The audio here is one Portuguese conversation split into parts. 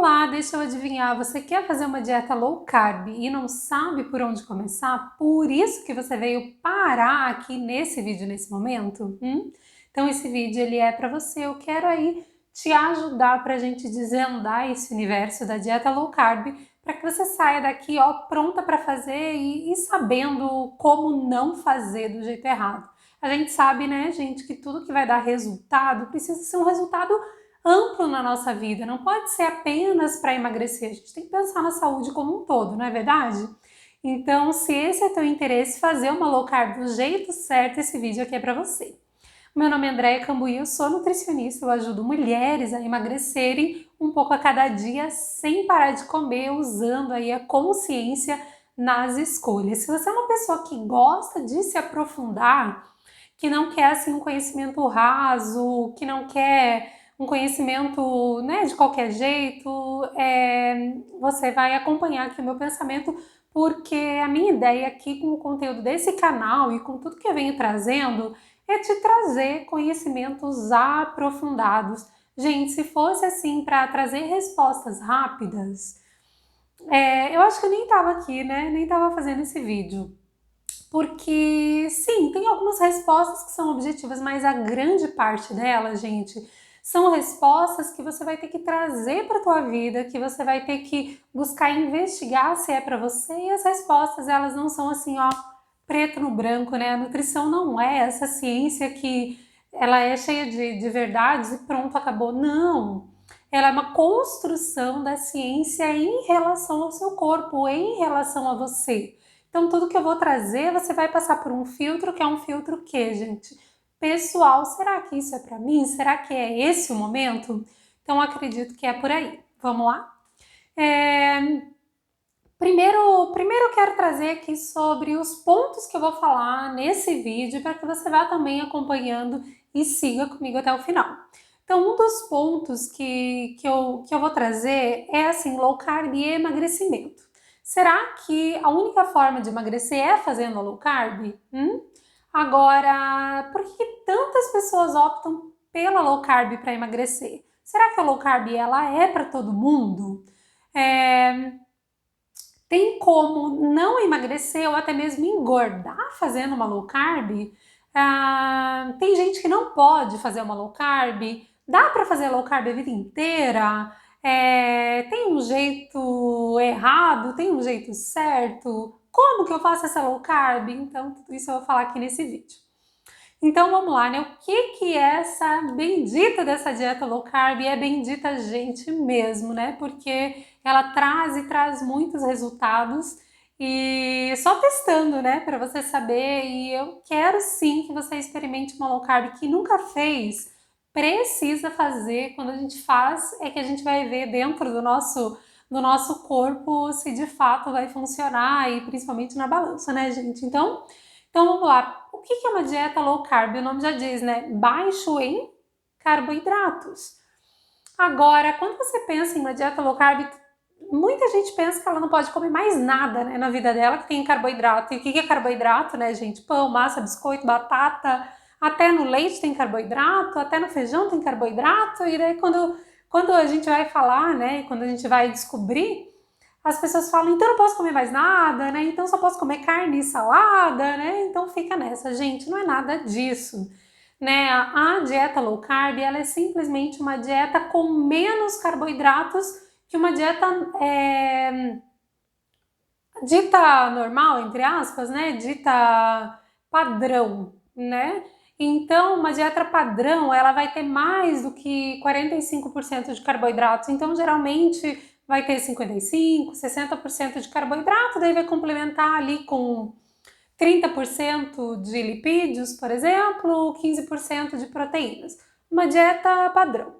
Olá, deixa eu adivinhar, você quer fazer uma dieta low carb e não sabe por onde começar? Por isso que você veio parar aqui nesse vídeo nesse momento? Então esse vídeo ele é para você, eu quero aí te ajudar para a gente desvendar esse universo da dieta low carb, para que você saia daqui ó, pronta para fazer e sabendo como não fazer do jeito errado. A gente sabe, né, gente, que tudo que vai dar resultado precisa ser um resultado amplo na nossa vida, não pode ser apenas para emagrecer, a gente tem que pensar na saúde como um todo, não é verdade? Então, se esse é teu interesse, fazer uma low carb do jeito certo, esse vídeo aqui é para você. Meu nome é Andréia Cambuí, eu sou nutricionista, eu ajudo mulheres a emagrecerem um pouco a cada dia sem parar de comer, usando aí a consciência nas escolhas. Se você é uma pessoa que gosta de se aprofundar, que não quer assim um conhecimento raso, que não quer um conhecimento, né, de qualquer jeito, você vai acompanhar aqui o meu pensamento, porque a minha ideia aqui com o conteúdo desse canal e com tudo que eu venho trazendo é te trazer conhecimentos aprofundados. Gente, se fosse assim para trazer respostas rápidas, eu acho que eu nem estava aqui, né? Nem estava fazendo esse vídeo. Porque, sim, tem algumas respostas que são objetivas, mas a grande parte delas, gente, são respostas que você vai ter que trazer para a tua vida, que você vai ter que buscar investigar se é para você, e as respostas, elas não são assim, ó, preto no branco, né? A nutrição não é essa ciência que ela é cheia de verdades e pronto, acabou. Não! Ela é uma construção da ciência em relação ao seu corpo, em relação a você. Então, tudo que eu vou trazer, você vai passar por um filtro, que é um filtro que, gente? Pessoal, será que isso é para mim? Será que é esse o momento? Então, acredito que é por aí. Vamos lá? Primeiro eu quero trazer aqui sobre os pontos que eu vou falar nesse vídeo, para que você vá também acompanhando e siga comigo até o final. Então, um dos pontos que eu vou trazer é assim, low carb e emagrecimento. Será que a única forma de emagrecer é fazendo low carb? Agora, por que tantas pessoas optam pela low carb para emagrecer? Será que a low carb ela é para todo mundo? Tem como não emagrecer ou até mesmo engordar fazendo uma low carb? Tem gente que não pode fazer uma low carb. Dá para fazer low carb a vida inteira? Tem um jeito errado? Tem um jeito certo? Como que eu faço essa low carb? Então, tudo isso eu vou falar aqui nesse vídeo. Então vamos lá, né? O que é essa bendita dessa dieta low carb? E é bendita a gente mesmo, né? Porque ela traz muitos resultados e só testando, né? Para você saber. E eu quero sim que você experimente uma low carb que nunca fez. Precisa fazer. Quando a gente faz, é que a gente vai ver dentro do nosso corpo se de fato vai funcionar e principalmente na balança, né, gente? Então vamos lá, o que é uma dieta low carb? O nome já diz, né? Baixo em carboidratos. Agora, quando você pensa em uma dieta low carb, muita gente pensa que ela não pode comer mais nada, né, na vida dela que tem carboidrato. E o que é carboidrato, né, gente? Pão, massa, biscoito, batata, até no leite tem carboidrato, até no feijão tem carboidrato. E daí quando a gente vai falar, né, quando a gente vai descobrir, as pessoas falam, então não posso comer mais nada, né? Então só posso comer carne e salada, né? Então fica nessa. Gente, não é nada disso, né? A dieta low carb, ela é simplesmente uma dieta com menos carboidratos que uma dieta dita normal, entre aspas, né? Dita padrão, né? Então, uma dieta padrão, ela vai ter mais do que 45% de carboidratos. Então, geralmente, vai ter 55%, 60% de carboidrato, daí vai complementar ali com 30% de lipídios, por exemplo, 15% de proteínas. Uma dieta padrão.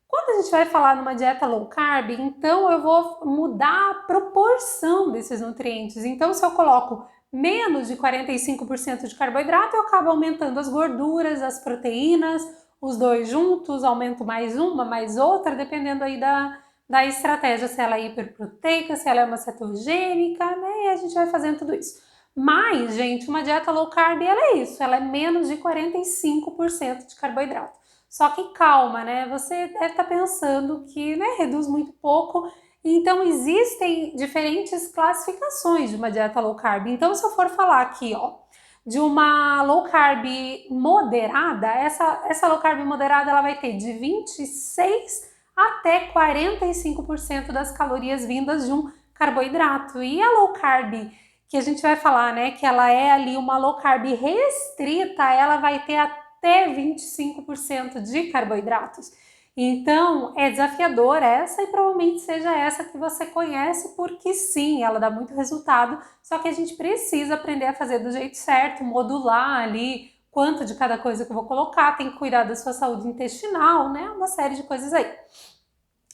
Quando a gente vai falar numa dieta low carb, então eu vou mudar a proporção desses nutrientes. Então, se eu coloco menos de 45% de carboidrato, eu acabo aumentando as gorduras, as proteínas, os dois juntos, aumento mais uma, mais outra, dependendo aí da estratégia, se ela é hiperproteica, se ela é uma cetogênica, né? E a gente vai fazendo tudo isso. Mas, gente, uma dieta low carb, ela é isso, ela é menos de 45% de carboidrato. Só que calma, né? Você deve estar pensando que, né, reduz muito pouco. Então existem diferentes classificações de uma dieta low carb. Então se eu for falar aqui, ó, de uma low carb moderada, essa low carb moderada ela vai ter de 26 até 45% das calorias vindas de um carboidrato. E a low carb que a gente vai falar, né, que ela é ali uma low carb restrita, ela vai ter até 25% de carboidratos. Então, é desafiador essa e provavelmente seja essa que você conhece, porque sim, ela dá muito resultado, só que a gente precisa aprender a fazer do jeito certo, modular ali quanto de cada coisa que eu vou colocar, tem que cuidar da sua saúde intestinal, né? Uma série de coisas aí.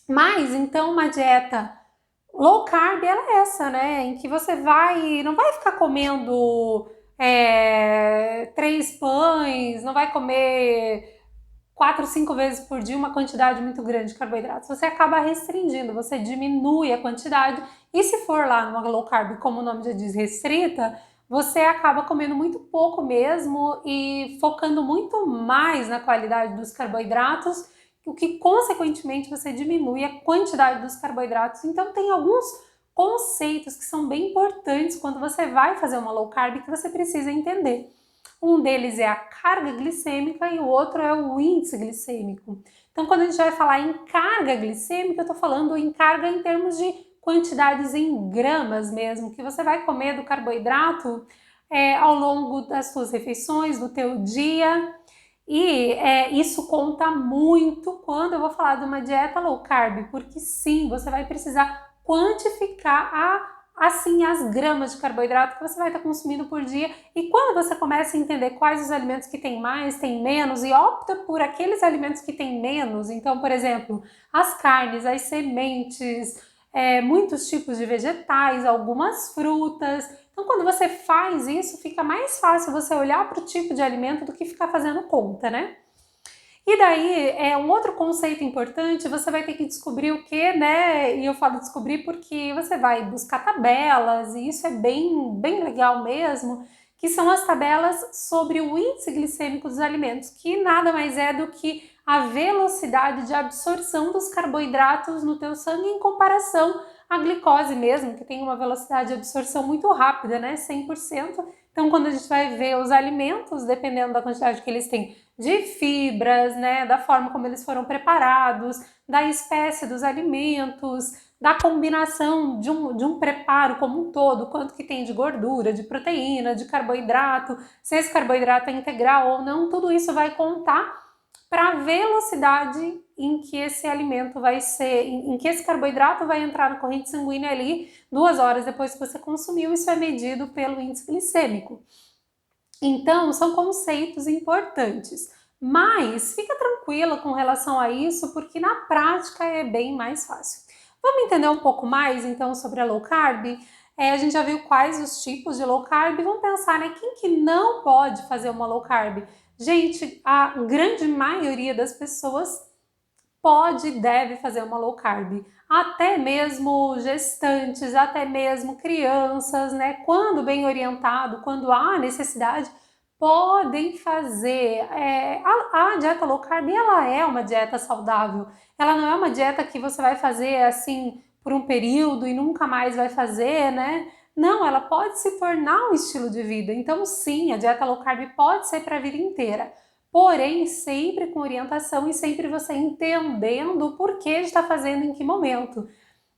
Mas, então, uma dieta low carb, ela é essa, né? Em que você não vai ficar comendo 3 pães, não vai comer 4, 5 vezes por dia uma quantidade muito grande de carboidratos. Você acaba restringindo, você diminui a quantidade e se for lá numa low carb, como o nome já diz, restrita, você acaba comendo muito pouco mesmo e focando muito mais na qualidade dos carboidratos, o que consequentemente você diminui a quantidade dos carboidratos. Então tem alguns conceitos que são bem importantes quando você vai fazer uma low carb que você precisa entender. Um deles é a carga glicêmica e o outro é o índice glicêmico. Então, quando a gente vai falar em carga glicêmica, eu estou falando em carga em termos de quantidades em gramas mesmo, que você vai comer do carboidrato ao longo das suas refeições, do teu dia. E isso conta muito quando eu vou falar de uma dieta low carb, porque sim, você vai precisar quantificar assim as gramas de carboidrato que você vai estar consumindo por dia. E quando você começa a entender quais os alimentos que tem mais, tem menos e opta por aqueles alimentos que tem menos, então, por exemplo, as carnes, as sementes, muitos tipos de vegetais, algumas frutas. Então, quando você faz isso, fica mais fácil você olhar para o tipo de alimento do que ficar fazendo conta, né? E daí, um outro conceito importante, você vai ter que descobrir o que, né? E eu falo descobrir porque você vai buscar tabelas, e isso é bem legal mesmo, que são as tabelas sobre o índice glicêmico dos alimentos, que nada mais é do que a velocidade de absorção dos carboidratos no teu sangue em comparação à glicose mesmo, que tem uma velocidade de absorção muito rápida, né? 100%. Então, quando a gente vai ver os alimentos, dependendo da quantidade que eles têm de fibras, né, da forma como eles foram preparados, da espécie dos alimentos, da combinação de um preparo como um todo, quanto que tem de gordura, de proteína, de carboidrato, se esse carboidrato é integral ou não, tudo isso vai contar para a velocidade em que esse alimento vai ser, em que esse carboidrato vai entrar na corrente sanguínea ali 2 horas depois que você consumiu. Isso é medido pelo índice glicêmico. Então, são conceitos importantes, mas fica tranquila com relação a isso, porque na prática é bem mais fácil. Vamos entender um pouco mais, então, sobre a low carb? A gente já viu quais os tipos de low carb, vamos pensar, né, quem que não pode fazer uma low carb? Gente, a grande maioria das pessoas pode e deve fazer uma low carb. Até mesmo gestantes, até mesmo crianças, né? Quando bem orientado, quando há necessidade, podem fazer. A dieta low carb, ela é uma dieta saudável. Ela não é uma dieta que você vai fazer assim por um período e nunca mais vai fazer, né? Não, ela pode se tornar um estilo de vida. Então, sim, a dieta low carb pode ser para a vida inteira. Porém, sempre com orientação e sempre você entendendo o porquê de estar fazendo em que momento.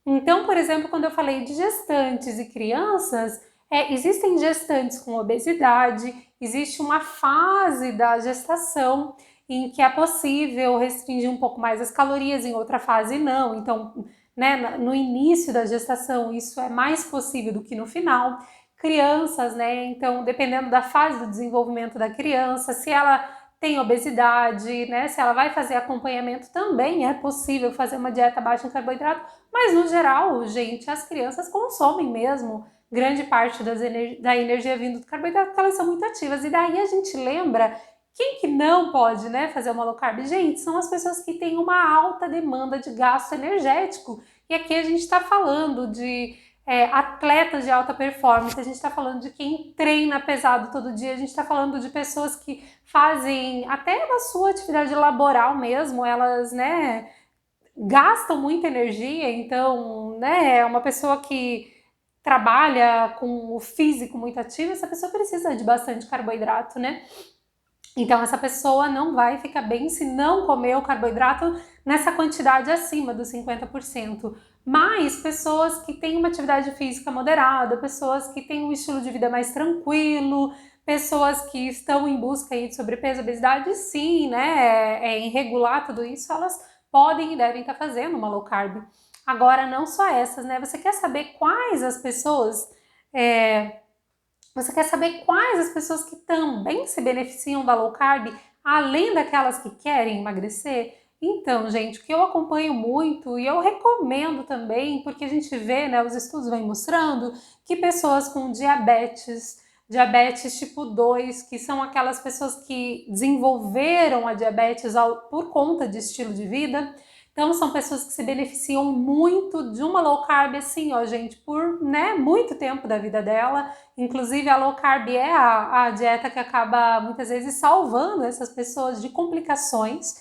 Então, por exemplo, quando eu falei de gestantes e crianças, existem gestantes com obesidade, existe uma fase da gestação em que é possível restringir um pouco mais as calorias, em outra fase não. Então, né, no início da gestação isso é mais possível do que no final. Crianças, né? Então, dependendo da fase do desenvolvimento da criança, se ela tem obesidade, né? Se ela vai fazer acompanhamento, também é possível fazer uma dieta baixa em carboidrato, mas no geral, gente, as crianças consomem mesmo grande parte da energia vindo do carboidrato, porque elas são muito ativas. E daí a gente lembra quem que não pode, né, fazer uma low carb? Gente, são as pessoas que têm uma alta demanda de gasto energético. E aqui a gente está falando de atletas de alta performance, a gente está falando de quem treina pesado todo dia, a gente está falando de pessoas que fazem, até na sua atividade laboral mesmo, elas, né, gastam muita energia, então, né, é uma pessoa que trabalha com o físico muito ativo, essa pessoa precisa de bastante carboidrato, né? Então essa pessoa não vai ficar bem se não comer o carboidrato nessa quantidade acima dos 50%. Mas pessoas que têm uma atividade física moderada, pessoas que têm um estilo de vida mais tranquilo, pessoas que estão em busca aí de sobrepeso, obesidade, sim, né, em regular tudo isso, elas podem e devem estar fazendo uma low carb. Agora, não só essas, né? Você quer saber quais as pessoas... Você quer saber quais as pessoas que também se beneficiam da low carb, além daquelas que querem emagrecer? Então, gente, o que eu acompanho muito e eu recomendo também, porque a gente vê, né, os estudos vêm mostrando que pessoas com diabetes tipo 2, que são aquelas pessoas que desenvolveram a diabetes por conta de estilo de vida, então são pessoas que se beneficiam muito de uma low carb assim, ó, gente, por, né, muito tempo da vida dela. Inclusive a low carb é a dieta que acaba muitas vezes salvando essas pessoas de complicações.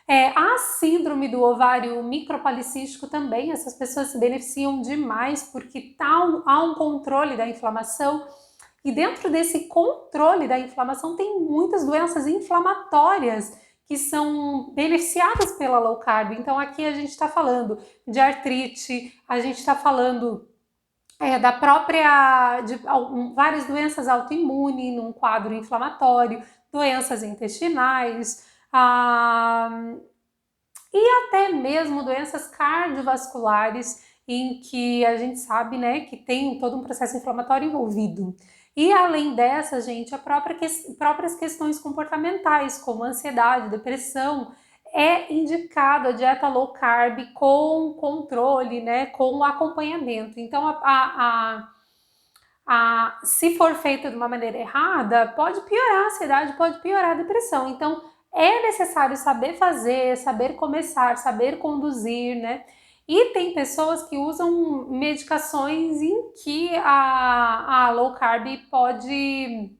A síndrome do ovário micropolicístico também, essas pessoas se beneficiam demais porque há um controle da inflamação. E dentro desse controle da inflamação tem muitas doenças inflamatórias que são beneficiadas pela low carb. Então aqui a gente está falando de artrite, a gente está falando da própria, de várias doenças autoimunes num quadro inflamatório, doenças intestinais, e até mesmo doenças cardiovasculares em que a gente sabe, né, que tem todo um processo inflamatório envolvido. E além dessa, gente, próprias questões comportamentais, como ansiedade, depressão, é indicado a dieta low carb com controle, né, com acompanhamento. Então, se for feita de uma maneira errada, pode piorar a ansiedade, pode piorar a depressão. Então, é necessário saber fazer, saber começar, saber conduzir, né? E tem pessoas que usam medicações em que a low carb pode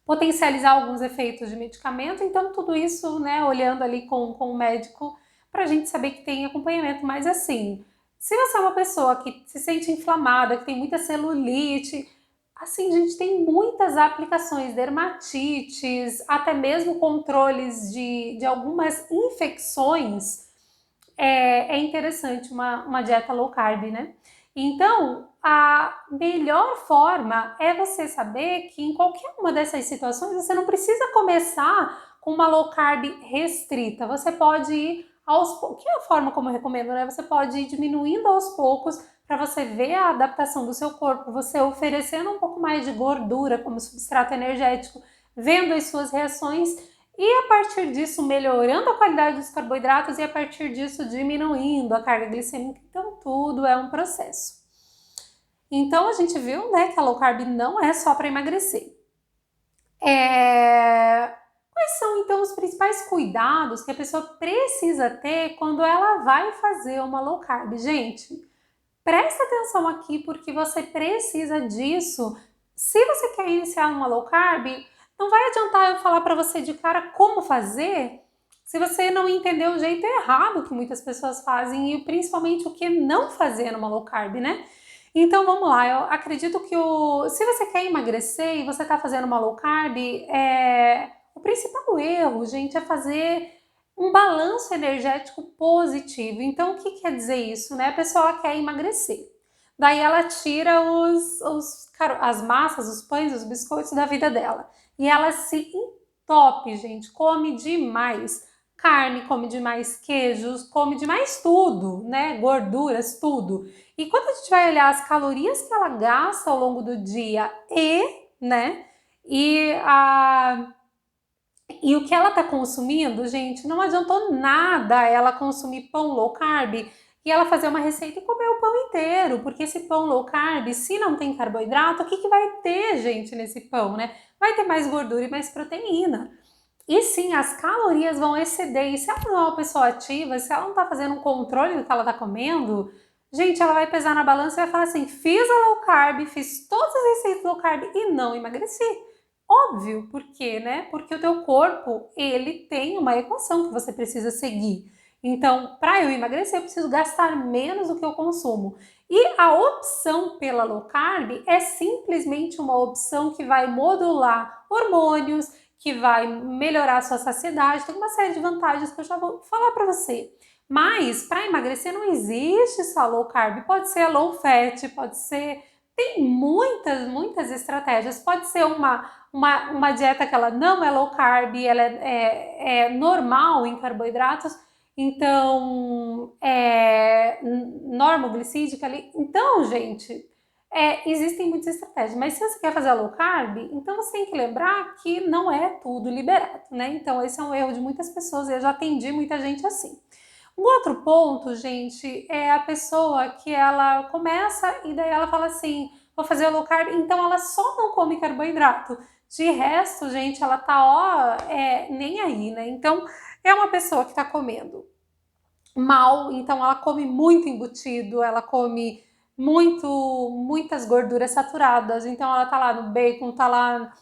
potencializar alguns efeitos de medicamento, então tudo isso, né, olhando ali com o médico, para a gente saber que tem acompanhamento. Mas assim, se você é uma pessoa que se sente inflamada, que tem muita celulite, assim, gente, tem muitas aplicações, dermatites, até mesmo controles de algumas infecções, é interessante uma dieta low carb, né? Então, a melhor forma é você saber que em qualquer uma dessas situações você não precisa começar com uma low carb restrita. Você pode ir aos poucos, que é a forma como eu recomendo, né? Você pode ir diminuindo aos poucos para você ver a adaptação do seu corpo, você oferecendo um pouco mais de gordura como substrato energético, vendo as suas reações e a partir disso melhorando a qualidade dos carboidratos e a partir disso diminuindo a carga glicêmica. Então tudo é um processo. Então a gente viu, né, que a low carb não é só para emagrecer. Quais são então os principais cuidados que a pessoa precisa ter quando ela vai fazer uma low carb? Gente, presta atenção aqui porque você precisa disso. Se você quer iniciar uma low carb, não vai adiantar eu falar para você de cara como fazer se você não entender o jeito errado que muitas pessoas fazem e principalmente o que não fazer numa low carb, né? Então vamos lá, eu acredito que se você quer emagrecer e você está fazendo uma low carb, o principal erro, gente, é fazer um balanço energético positivo. Então o que quer dizer isso, né? A pessoa quer emagrecer. Daí ela tira as massas, os pães, os biscoitos da vida dela. E ela se entope, gente, come demais carne, come demais queijos, come demais tudo, né? Gorduras, tudo. E quando a gente vai olhar as calorias que ela gasta ao longo do dia né? E o que ela tá consumindo, gente, não adiantou nada ela consumir pão low carb e ela fazer uma receita e comer o pão inteiro, porque esse pão low carb, se não tem carboidrato, o que vai ter, gente, nesse pão, né? Vai ter mais gordura e mais proteína. E sim, as calorias vão exceder. E se ela não é uma pessoa ativa, se ela não tá fazendo um controle do que ela tá comendo, Gente, ela vai pesar na balança e vai falar assim, fiz a low carb, fiz todas as receitas low carb e não emagreci. Óbvio, por quê, né? Porque o teu corpo, ele tem uma equação que você precisa seguir. Então, para eu emagrecer, eu preciso gastar menos do que eu consumo. E a opção pela low carb é simplesmente uma opção que vai modular hormônios, que vai melhorar a sua saciedade, tem uma série de vantagens que eu já vou falar para você. Mas para emagrecer não existe só low carb, pode ser low fat, pode ser... Tem muitas estratégias, pode ser uma dieta que ela não é low carb, ela é normal em carboidratos, então normoglicídica ali. Então, gente, existem muitas estratégias, mas se você quer fazer a low carb, então você tem que lembrar que não é tudo liberado, né? Então esse é um erro de muitas pessoas, eu já atendi muita gente assim. Um outro ponto, gente, é a pessoa que ela começa e daí ela fala assim, vou fazer low carb, então ela só não come carboidrato. De resto, gente, ela tá, nem aí, né? Então, é uma pessoa que tá comendo mal, então ela come muito embutido, ela come muitas gorduras saturadas, então ela tá lá no bacon, tá lá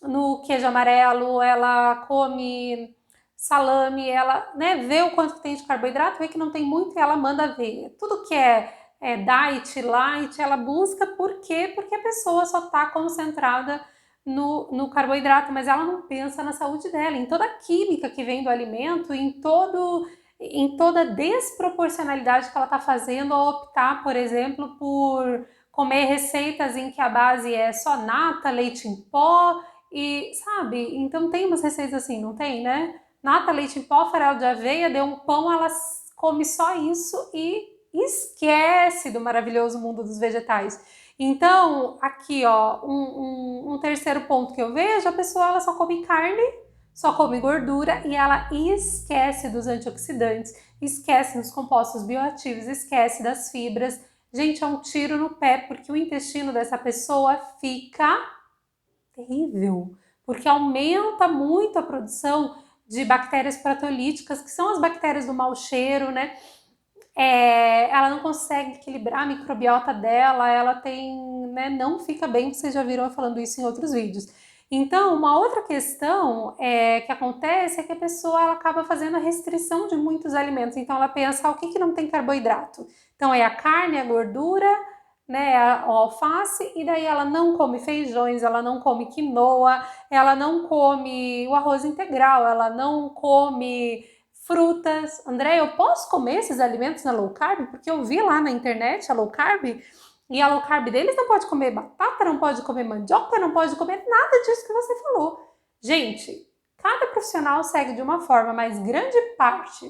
no queijo amarelo, ela come salame, ela, né, vê o quanto tem de carboidrato, vê que não tem muito e ela manda ver. Tudo que é diet, light, ela busca, por quê? Porque a pessoa só tá concentrada no carboidrato, mas ela não pensa na saúde dela, em toda a química que vem do alimento, em toda a desproporcionalidade que ela está fazendo ao optar, por exemplo, por comer receitas em que a base é só nata, leite em pó e, sabe? Então tem umas receitas assim, não tem, né? Nata, leite em pó, farelo de aveia, deu um pão, ela come só isso e esquece do maravilhoso mundo dos vegetais. Então, aqui, ó, um terceiro ponto que eu vejo, a pessoa ela só come carne, só come gordura e ela esquece dos antioxidantes, esquece dos compostos bioativos, esquece das fibras. Gente, é um tiro no pé, porque o intestino dessa pessoa fica terrível, porque aumenta muito a produção de bactérias proteolíticas, que são as bactérias do mau cheiro, né? Ela não consegue equilibrar a microbiota dela, ela tem, né, não fica bem, vocês já viram eu falando isso em outros vídeos. Então, uma outra questão que acontece é que a pessoa ela acaba fazendo a restrição de muitos alimentos. Então, ela pensa, o que não tem carboidrato? Então, é a carne, a gordura, né, a alface, e daí ela não come feijões, ela não come quinoa, ela não come o arroz integral, ela não come frutas. André, eu posso comer esses alimentos na low carb? Porque eu vi lá na internet a low carb, e a low carb deles não pode comer batata, não pode comer mandioca, não pode comer nada disso que você falou. Gente, cada profissional segue de uma forma, mas grande parte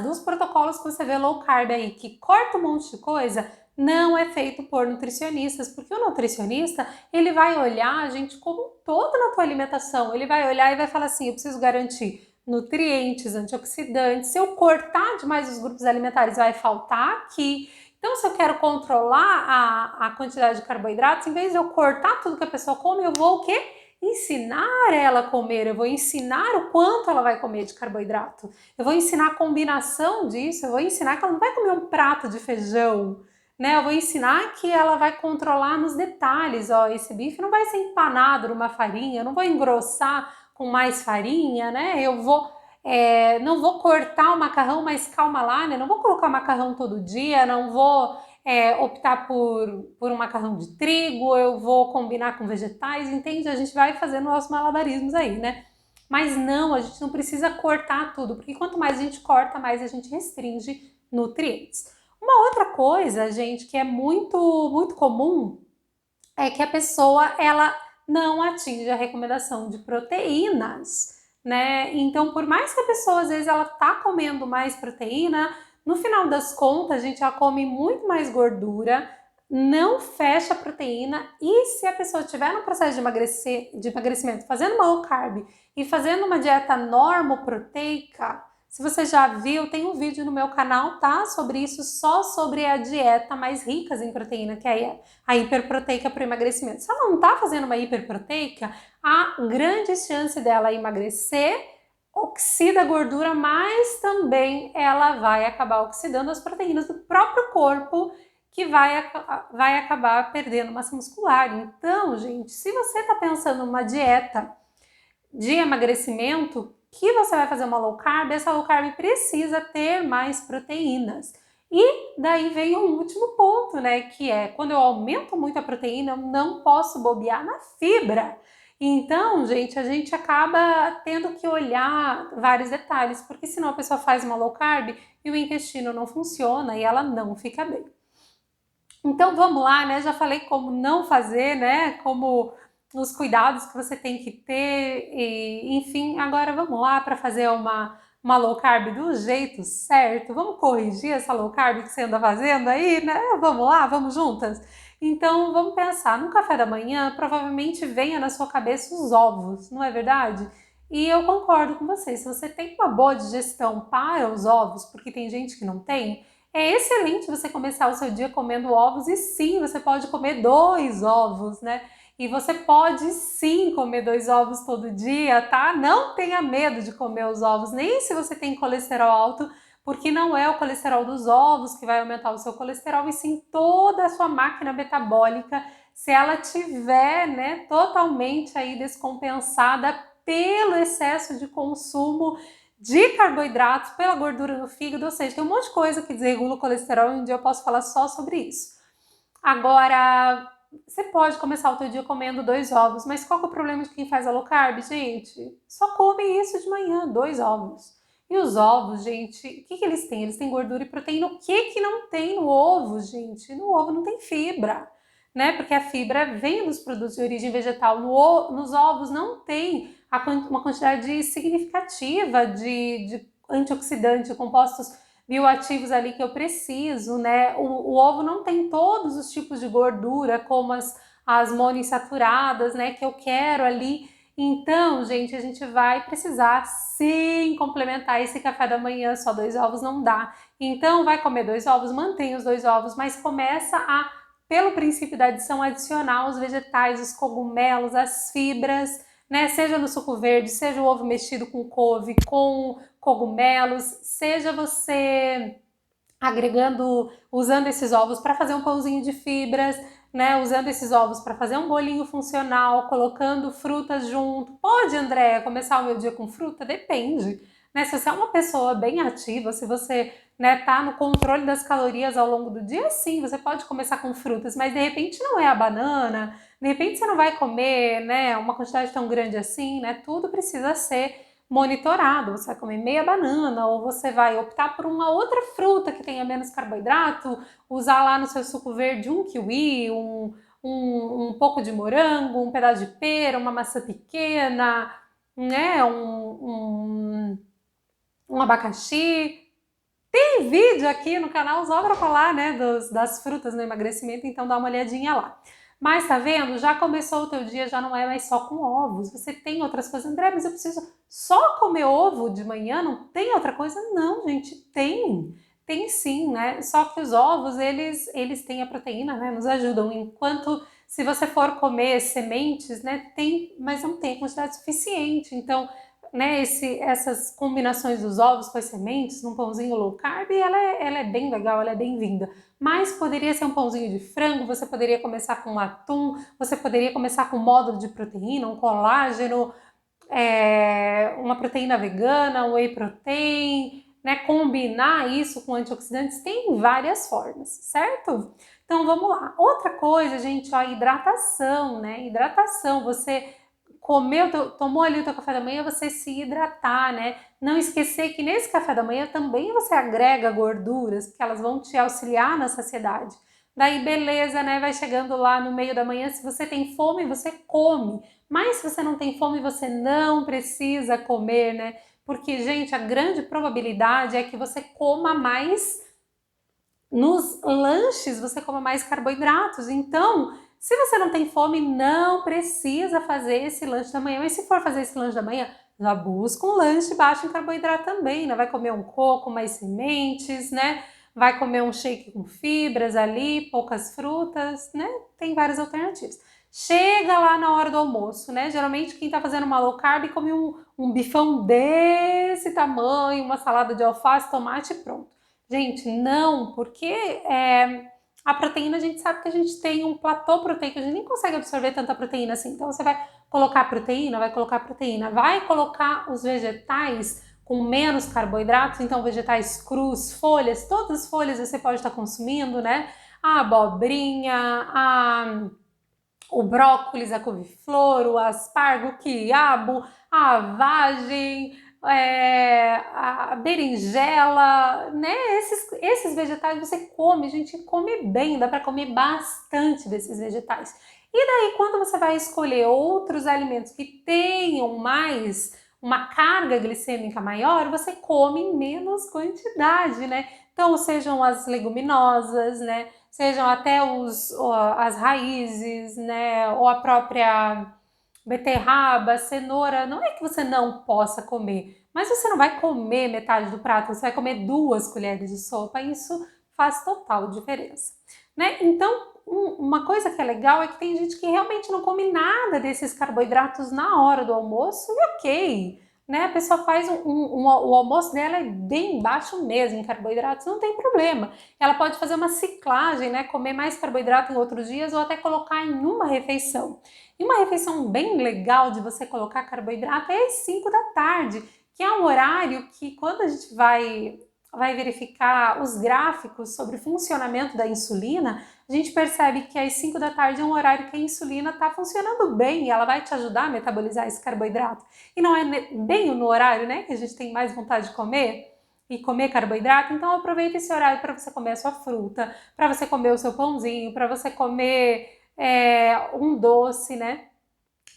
dos protocolos que você vê low carb aí, que corta um monte de coisa, não é feito por nutricionistas, porque o nutricionista, ele vai olhar a gente como um todo na tua alimentação, ele vai olhar e vai falar assim, eu preciso garantir nutrientes, antioxidantes, se eu cortar demais os grupos alimentares, vai faltar aqui. Então, se eu quero controlar a quantidade de carboidratos, em vez de eu cortar tudo que a pessoa come, eu vou o quê? Ensinar ela a comer, eu vou ensinar o quanto ela vai comer de carboidrato, eu vou ensinar a combinação disso, eu vou ensinar que ela não vai comer um prato de feijão, né? Eu vou ensinar que ela vai controlar nos detalhes, ó, esse bife não vai ser empanado numa farinha, eu não vou engrossar com mais farinha, né? Eu vou não vou cortar o macarrão, mas calma lá, né? Não vou colocar macarrão todo dia, não vou optar por um macarrão de trigo, eu vou combinar com vegetais, entende? A gente vai fazendo nossos malabarismos aí, né? Mas não, a gente não precisa cortar tudo, porque quanto mais a gente corta, mais a gente restringe nutrientes. Uma outra coisa, gente, que é muito comum é que a pessoa ela não atinge a recomendação de proteínas, né? Então, por mais que a pessoa às vezes ela tá comendo mais proteína, no final das contas, a gente ela come muito mais gordura, não fecha a proteína e se a pessoa estiver no processo de emagrecimento, fazendo uma low carb e fazendo uma dieta normoproteica, se você já viu, tem um vídeo no meu canal, tá? Sobre isso, só sobre a dieta mais ricas em proteína, que é a hiperproteica para o emagrecimento. Se ela não tá fazendo uma hiperproteica, há grande chance dela emagrecer oxida a gordura, mas também ela vai acabar oxidando as proteínas do próprio corpo, que vai acabar perdendo massa muscular. Então, gente, se você está pensando numa dieta de emagrecimento, que você vai fazer uma low carb, essa low carb precisa ter mais proteínas. E daí vem o último ponto, né, que é quando eu aumento muito a proteína, eu não posso bobear na fibra. Então, gente, a gente acaba tendo que olhar vários detalhes, porque senão a pessoa faz uma low carb e o intestino não funciona e ela não fica bem. Então vamos lá, né? Já falei como não fazer, né? Como os cuidados que você tem que ter, e, enfim, agora vamos lá para fazer uma low carb do jeito certo. Vamos corrigir essa low carb que você anda fazendo aí, né? Vamos lá, vamos juntas? Então vamos pensar, no café da manhã provavelmente venha na sua cabeça os ovos, não é verdade? E eu concordo com você, se você tem uma boa digestão para os ovos, porque tem gente que não tem, é excelente você começar o seu dia comendo ovos e sim, você pode comer 2 ovos, né? E você pode sim comer 2 ovos todo dia, tá? Não tenha medo de comer os ovos, nem se você tem colesterol alto, porque não é o colesterol dos ovos que vai aumentar o seu colesterol, e sim toda a sua máquina metabólica, se ela tiver, né, totalmente aí descompensada pelo excesso de consumo de carboidratos, pela gordura no fígado, ou seja, tem um monte de coisa que desregula o colesterol e um dia eu posso falar só sobre isso. Agora, você pode começar o teu dia comendo 2 ovos, mas qual que é o problema de quem faz a low carb, gente? Só come isso de manhã, 2 ovos. E os ovos, gente, o que eles têm? Eles têm gordura e proteína. O que não tem no ovo, gente? No ovo não tem fibra, né? Porque a fibra vem dos produtos de origem vegetal. Nos ovos não tem uma quantidade significativa de antioxidante, compostos bioativos ali que eu preciso, né? O ovo não tem todos os tipos de gordura, como as monoinsaturadas, né? Que eu quero ali. Então, gente, a gente vai precisar sim complementar esse café da manhã, só 2 ovos não dá. Então, vai comer 2 ovos, mantém os 2 ovos, mas começa a, pelo princípio da adição, adicionar os vegetais, os cogumelos, as fibras, né? Seja no suco verde, seja o ovo mexido com couve, com cogumelos, seja você agregando, usando esses ovos para fazer um pãozinho de fibras, né? Usando esses ovos para fazer um bolinho funcional, colocando frutas junto. Pode, Andréia, começar o meu dia com fruta? Depende, né? Se você é uma pessoa bem ativa, se você, né, tá no controle das calorias ao longo do dia, sim, você pode começar com frutas, mas de repente não é a banana, de repente você não vai comer, né, uma quantidade tão grande assim, né? Tudo precisa ser monitorado. Você vai comer meia banana, ou você vai optar por uma outra fruta que tenha menos carboidrato, usar lá no seu suco verde um kiwi, um pouco de morango, um pedaço de pera, uma maçã pequena, né, um abacaxi. Tem vídeo aqui no canal só para falar, né, das frutas no emagrecimento, então dá uma olhadinha lá. Mas tá vendo? Já começou o teu dia, já não é mais só com ovos. Você tem outras coisas. André, mas eu preciso só comer ovo de manhã? Não tem outra coisa? Não, gente, tem. Tem sim, né? Só que os ovos, eles têm a proteína, né? Nos ajudam. Enquanto se você for comer sementes, né? Tem, mas não tem a quantidade suficiente. Então, né, essas combinações dos ovos com as sementes num pãozinho low carb, ela é bem legal, ela é bem-vinda. Mas poderia ser um pãozinho de frango, você poderia começar com atum, você poderia começar com um módulo de proteína, um colágeno, uma proteína vegana, um whey protein, né? Combinar isso com antioxidantes tem várias formas, certo? Então vamos lá. Outra coisa, gente, a hidratação, né? Hidratação, você comeu, tomou ali o teu café da manhã, você se hidratar, né? Não esquecer que nesse café da manhã também você agrega gorduras, porque elas vão te auxiliar na saciedade. Daí, beleza, né? Vai chegando lá no meio da manhã, se você tem fome, você come. Mas se você não tem fome, você não precisa comer, né? Porque, gente, a grande probabilidade é que você coma mais nos lanches, você coma mais carboidratos. Então, se você não tem fome, não precisa fazer esse lanche da manhã. Mas se for fazer esse lanche da manhã, já busca um lanche baixo em carboidrato também, né? Vai comer um coco, mais sementes, né? Vai comer um shake com fibras ali, poucas frutas, né? Tem várias alternativas. Chega lá na hora do almoço, né? Geralmente quem tá fazendo uma low carb come um bifão desse tamanho, uma salada de alface, tomate e pronto. Gente, não, porque a proteína a gente sabe que a gente tem um platô proteico, a gente nem consegue absorver tanta proteína assim. Então você vai colocar proteína, vai colocar os vegetais com menos carboidratos, então vegetais crus, folhas, todas as folhas você pode estar consumindo, né? A abobrinha, o brócolis, a couve-flor, o aspargo, o quiabo, a vagem, a berinjela, né? Esses vegetais você come, gente, come bem, dá para comer bastante desses vegetais. E daí, quando você vai escolher outros alimentos que tenham mais uma carga glicêmica maior, você come em menos quantidade, né? Então, sejam as leguminosas, né? Sejam até as raízes, né? Ou a própria beterraba, cenoura. Não é que você não possa comer, mas você não vai comer metade do prato, você vai comer 2 colheres de sopa, e isso faz total diferença, né? Então, uma coisa que é legal é que tem gente que realmente não come nada desses carboidratos na hora do almoço, e ok, né? A pessoa faz o almoço dela é bem baixo mesmo em carboidratos, não tem problema. Ela pode fazer uma ciclagem, né? Comer mais carboidrato em outros dias ou até colocar em uma refeição. E uma refeição bem legal de você colocar carboidrato é às 5 da tarde, que é um horário que quando a gente vai verificar os gráficos sobre o funcionamento da insulina, a gente percebe que às 5 da tarde é um horário que a insulina está funcionando bem e ela vai te ajudar a metabolizar esse carboidrato. E não é bem no horário, né, que a gente tem mais vontade de comer e comer carboidrato, então aproveita esse horário para você comer a sua fruta, para você comer o seu pãozinho, para você comer um doce, né?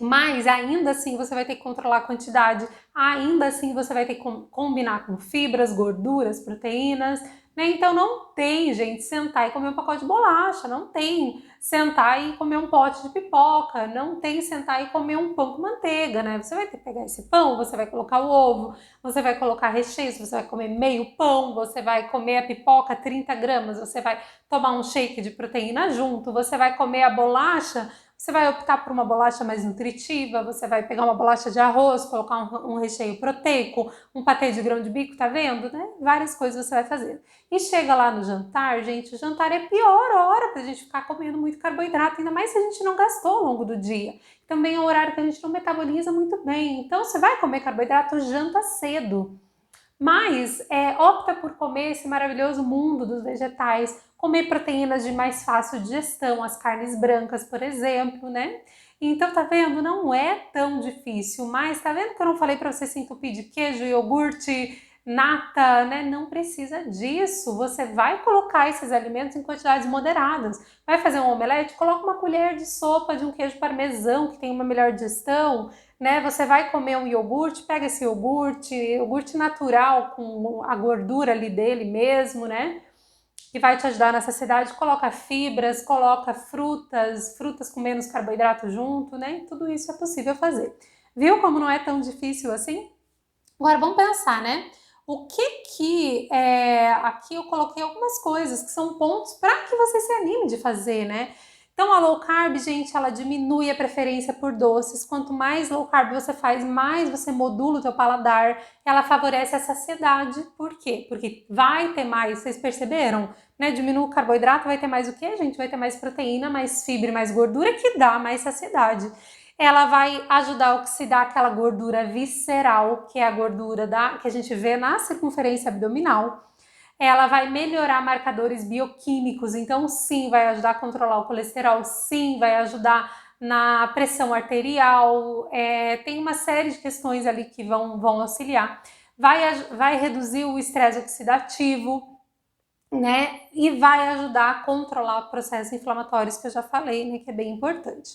Mas ainda assim você vai ter que controlar a quantidade, ainda assim você vai ter que combinar com fibras, gorduras, proteínas, né? Então não tem, gente, sentar e comer um pacote de bolacha, não tem sentar e comer um pote de pipoca, não tem sentar e comer um pão com manteiga, né? Você vai ter que pegar esse pão, você vai colocar o ovo, você vai colocar recheio, você vai comer meio pão, você vai comer a pipoca 30 gramas, você vai tomar um shake de proteína junto, você vai comer a bolacha. Você vai optar por uma bolacha mais nutritiva, você vai pegar uma bolacha de arroz, colocar um recheio proteico, um patê de grão de bico, tá vendo, né? Várias coisas você vai fazer. E chega lá no jantar, gente, o jantar é a pior hora pra gente ficar comendo muito carboidrato, ainda mais se a gente não gastou ao longo do dia. Também é um horário que a gente não metaboliza muito bem. Então, você vai comer carboidrato, janta cedo. Mas opta por comer esse maravilhoso mundo dos vegetais, comer proteínas de mais fácil digestão, as carnes brancas, por exemplo, né? Então, tá vendo? Não é tão difícil, mas tá vendo que eu não falei para você se entupir de queijo, iogurte, nata, né? Não precisa disso. Você vai colocar esses alimentos em quantidades moderadas. Vai fazer um omelete? Coloca uma colher de sopa de um queijo parmesão que tem uma melhor digestão, né? Você vai comer um iogurte, pega esse iogurte natural com a gordura ali dele mesmo, né? Que vai te ajudar na saciedade, coloca fibras, coloca frutas com menos carboidrato junto, né? Tudo isso é possível fazer. Viu como não é tão difícil assim? Agora vamos pensar, né? O que aqui eu coloquei algumas coisas que são pontos para que você se anime de fazer, né? Então a low carb, gente, ela diminui a preferência por doces. Quanto mais low carb você faz, mais você modula o teu paladar. Ela favorece a saciedade. Por quê? Porque vai ter mais, vocês perceberam? Né? Diminui o carboidrato, vai ter mais o quê, gente? Vai ter mais proteína, mais fibra, mais gordura, que dá mais saciedade. Ela vai ajudar a oxidar aquela gordura visceral, que é a gordura que a gente vê na circunferência abdominal. Ela vai melhorar marcadores bioquímicos, então sim, vai ajudar a controlar o colesterol, sim, vai ajudar na pressão arterial, tem uma série de questões ali que vão auxiliar. Vai reduzir o estresse oxidativo, né? E vai ajudar a controlar processos inflamatórios que eu já falei, né? Que é bem importante.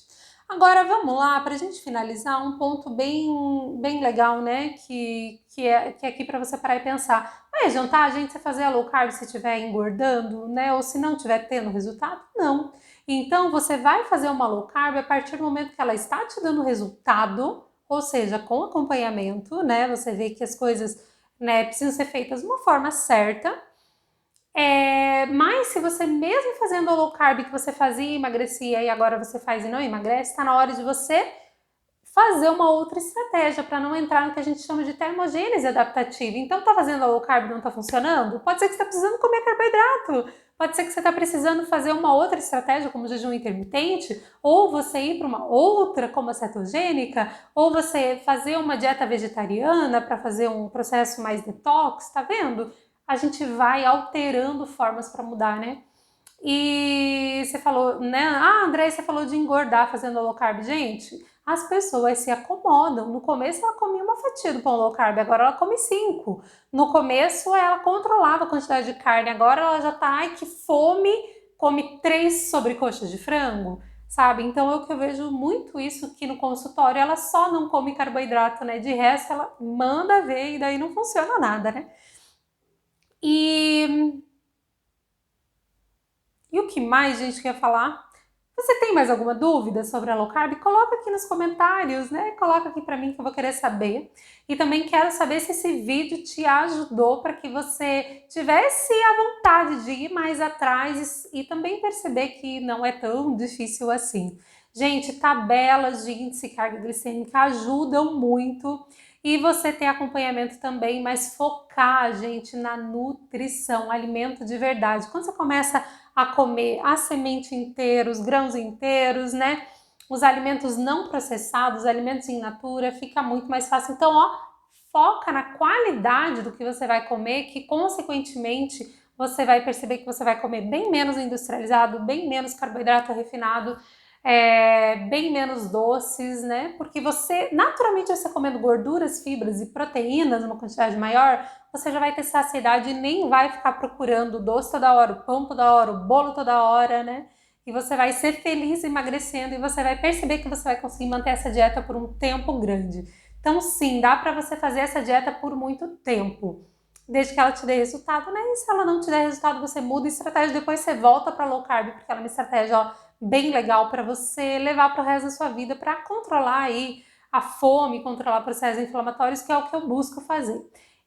Agora vamos lá, para a gente finalizar, um ponto bem legal, né? Que é aqui para você parar e pensar. Vai adiantar a gente fazer a low carb se estiver engordando, né? Ou se não estiver tendo resultado? Não. Então você vai fazer uma low carb a partir do momento que ela está te dando resultado, ou seja, com acompanhamento, né? Você vê que as coisas, né, precisam ser feitas de uma forma certa. Mas se você mesmo fazendo o low carb que você fazia e emagrecia e agora você faz e não emagrece, está na hora de você fazer uma outra estratégia para não entrar no que a gente chama de termogênese adaptativa. Então, tá fazendo a low carb e não tá funcionando? Pode ser que você tá precisando comer carboidrato. Pode ser que você tá precisando fazer uma outra estratégia, como jejum intermitente, ou você ir para uma outra, como a cetogênica, ou você fazer uma dieta vegetariana para fazer um processo mais detox, tá vendo? A gente vai alterando formas para mudar, né? E você falou, né? André, você falou de engordar fazendo low carb. Gente, as pessoas se acomodam. No começo ela comia uma fatia do pão low carb, agora ela come 5. No começo ela controlava a quantidade de carne, agora ela já tá, ai que fome, come 3 sobrecoxas de frango, sabe? Então eu vejo muito isso aqui no consultório, ela só não come carboidrato, né? De resto ela manda ver e daí não funciona nada, né? E o que mais, gente, quer falar? Você tem mais alguma dúvida sobre a low carb? Coloca aqui nos comentários, né? Coloca aqui para mim que eu vou querer saber. E também quero saber se esse vídeo te ajudou para que você tivesse a vontade de ir mais atrás e também perceber que não é tão difícil assim. Gente, tabelas de índice e carga glicêmica ajudam muito. E você tem acompanhamento também, mas focar, gente, na nutrição, alimento de verdade. Quando você começa a comer a semente inteira, os grãos inteiros, né? Os alimentos não processados, alimentos in natura, fica muito mais fácil. Então, ó, foca na qualidade do que você vai comer, que consequentemente você vai perceber que você vai comer bem menos industrializado, bem menos carboidrato refinado, bem menos doces, né? Porque você, naturalmente, você comendo gorduras, fibras e proteínas numa quantidade maior, você já vai ter saciedade e nem vai ficar procurando doce toda hora, o pão toda hora, o bolo toda hora, né? E você vai ser feliz emagrecendo e você vai perceber que você vai conseguir manter essa dieta por um tempo grande. Então, sim, dá para você fazer essa dieta por muito tempo, desde que ela te dê resultado, né? E se ela não te der resultado, você muda a estratégia, depois você volta para low carb, porque ela é uma estratégia, ó, bem legal para você levar para o resto da sua vida, para controlar aí a fome, controlar processos inflamatórios, que é o que eu busco fazer.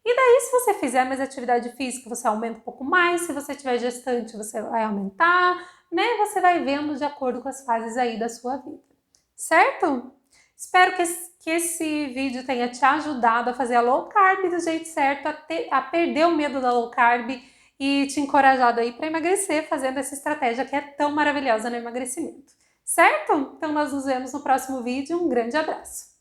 E daí, se você fizer mais atividade física, você aumenta um pouco mais. Se você tiver gestante, você vai aumentar, né? Você vai vendo de acordo com as fases aí da sua vida, certo? Espero que esse vídeo tenha te ajudado a fazer a low carb do jeito certo, a perder o medo da low carb e te encorajado aí para emagrecer fazendo essa estratégia que é tão maravilhosa no emagrecimento, certo? Então nós nos vemos no próximo vídeo. Um grande abraço!